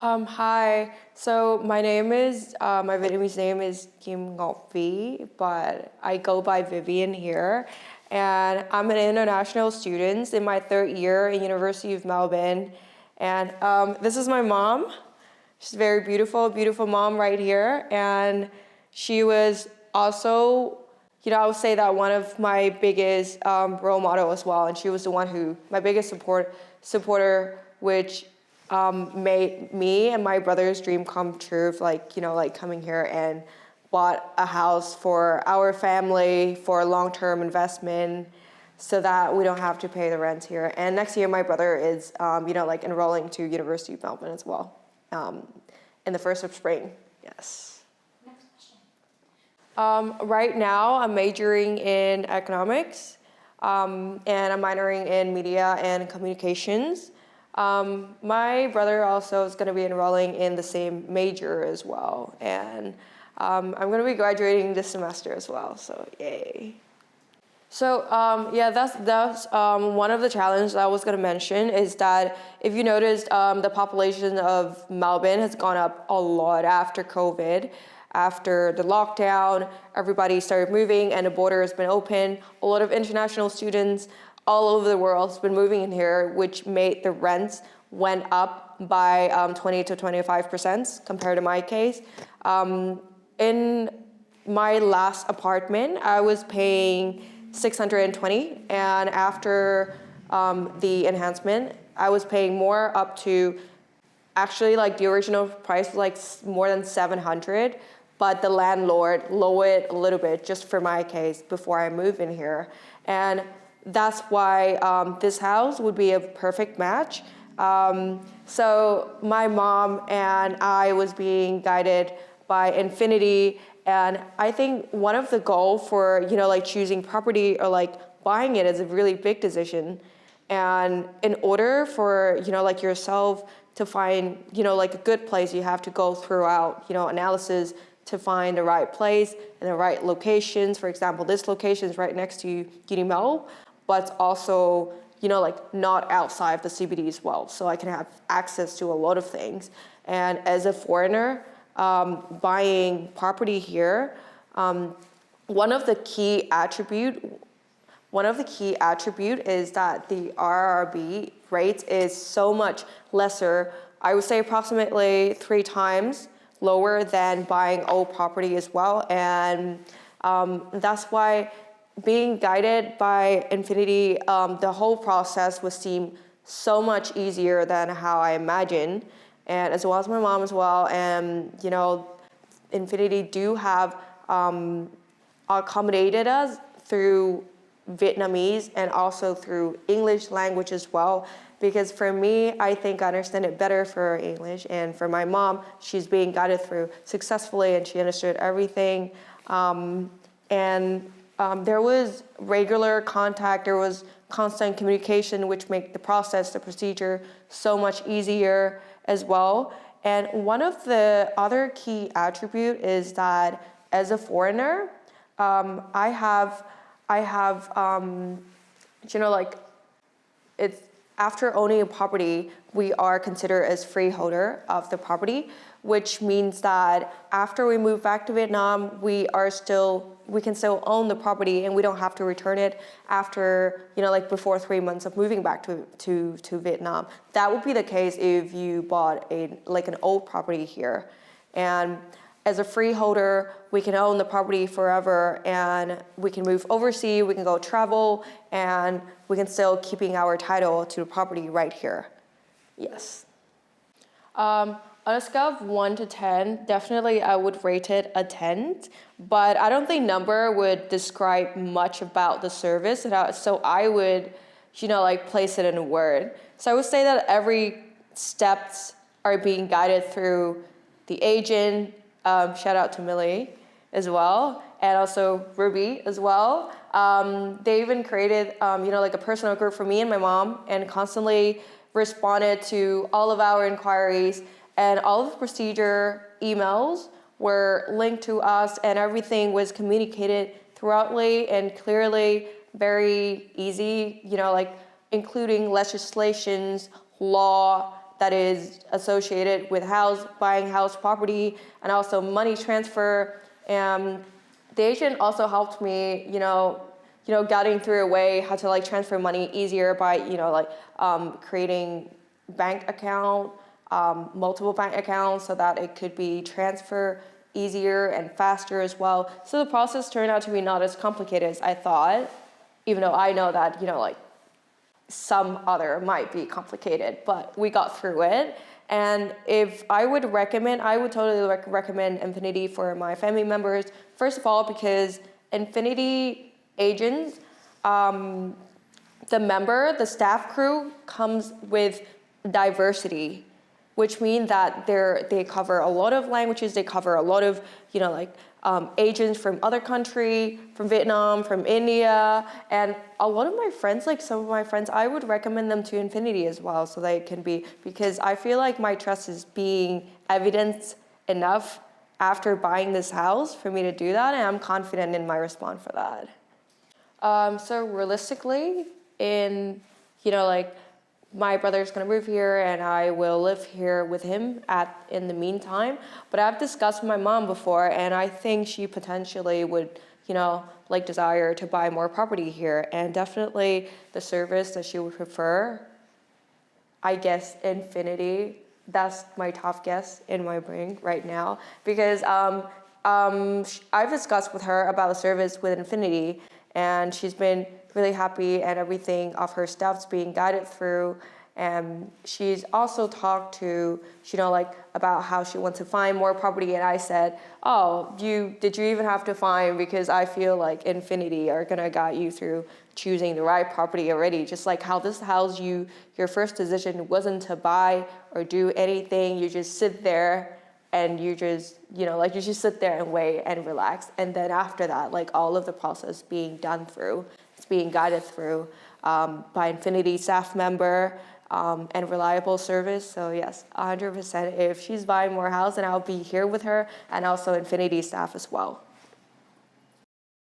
Hi. So my Vietnamese name is Kim Ngọc Vi, but I go by Vivian here. And I'm an international student in my third year at University of Melbourne. And this is my mom. She's a very beautiful, beautiful mom right here. And she was also, I would say that one of my biggest role model as well. And she was the one my biggest supporter, which made me and my brother's dream come true of like coming here and bought a house for our family for a long-term investment so that we don't have to pay the rent here. And next year my brother is, enrolling to University of Melbourne as well, in the first of spring, yes. Next question. Right now I'm majoring in economics, and I'm minoring in media and communications. My brother also is going to be enrolling in the same major as well, and I'm going to be graduating this semester as well, so yay. So that's one of the challenges I was going to mention is that if you noticed, the population of Melbourne has gone up a lot after COVID. After the lockdown, everybody started moving and the border has been open. A lot of international students all over the world has been moving in here, which made the rents went up by 20 to 25% compared to my case. In my last apartment, I was paying 620, and after the enhancement, I was paying more, up to actually like the original price was like more than 700, but the landlord lowered a little bit just for my case before I moved in here. And that's why this house would be a perfect match. So my mom and I was being guided by Infinity, and I think one of the goals for choosing property or like buying it is a really big decision. And in order for yourself to find like a good place, you have to go throughout analysis to find the right place and the right locations. For example, this location is right next to Uni Mall, but also not outside the CBD as well. So I can have access to a lot of things. And as a foreigner, buying property here, one of the key attribute is that the RRB rate is so much lesser. I would say approximately 3 times lower than buying old property as well. And that's why being guided by Infinity, the whole process would seem so much easier than how I imagined, and as well as my mom as well. And Infinity do have accommodated us through Vietnamese and also through English language as well. Because for me, I think I understand it better for English, and for my mom, she's being guided through successfully and she understood everything. There was regular contact, there was constant communication, which made the process, the procedure so much easier as well. And one of the other key attribute is that as a foreigner, I have it's after owning a property, we are considered as freeholder of the property, which means that after we move back to Vietnam, we can still own the property and we don't have to return it after, before 3 months of moving back to Vietnam. That would be the case if you bought an old property here. And as a freeholder, we can own the property forever and we can move overseas, we can go travel, and we can still keeping our title to the property right here. Yes. On a scale of 1 to 10, definitely I would rate it a 10, but I don't think number would describe much about the service, so I would, place it in a word. So I would say that every steps are being guided through the agent, shout out to Millie as well, and also Ruby as well. They even created, a personal group for me and my mom, and constantly responded to all of our inquiries, and all of the procedure emails were linked to us, and everything was communicated throughoutly and clearly, very easy, including legislations, law, that is associated with buying house property and also money transfer. And the agent also helped me, getting through a way how to like transfer money easier by, creating bank account, multiple bank accounts so that it could be transferred easier and faster as well. So the process turned out to be not as complicated as I thought, even though I know that, some other might be complicated, but we got through it. And if I would recommend, I would totally recommend Infinity for my family members. First of all, because Infinity agents, the staff crew comes with diversity, which means that they cover a lot of languages. They cover a lot of, agents from other countries, from Vietnam, from India, and a lot of my friends, like some of my friends, I would recommend them to Infinity as well, so they can be, because I feel like my trust is being evidenced enough after buying this house for me to do that, and I'm confident in my response for that. So realistically, my brother's gonna move here and I will live here with him in the meantime. But I've discussed with my mom before, and I think she potentially would, desire to buy more property here. And definitely the service that she would prefer, I guess Infinity. That's my top guess in my brain right now. Because I've discussed with her about the service with Infinity, and she's been really happy and everything of her stuff's being guided through. And she's also talked to, about how she wants to find more property. And I said, did you even have to find? Because I feel like Infinity are gonna guide you through choosing the right property already. Just like how this house, your first decision wasn't to buy or do anything. You just sit there and you just sit there and wait and relax. And then after that, all of the process being done through, it's being guided through by Infinity staff member and reliable service. So yes, 100%. If she's buying more house, then I'll be here with her, and also Infinity staff as well.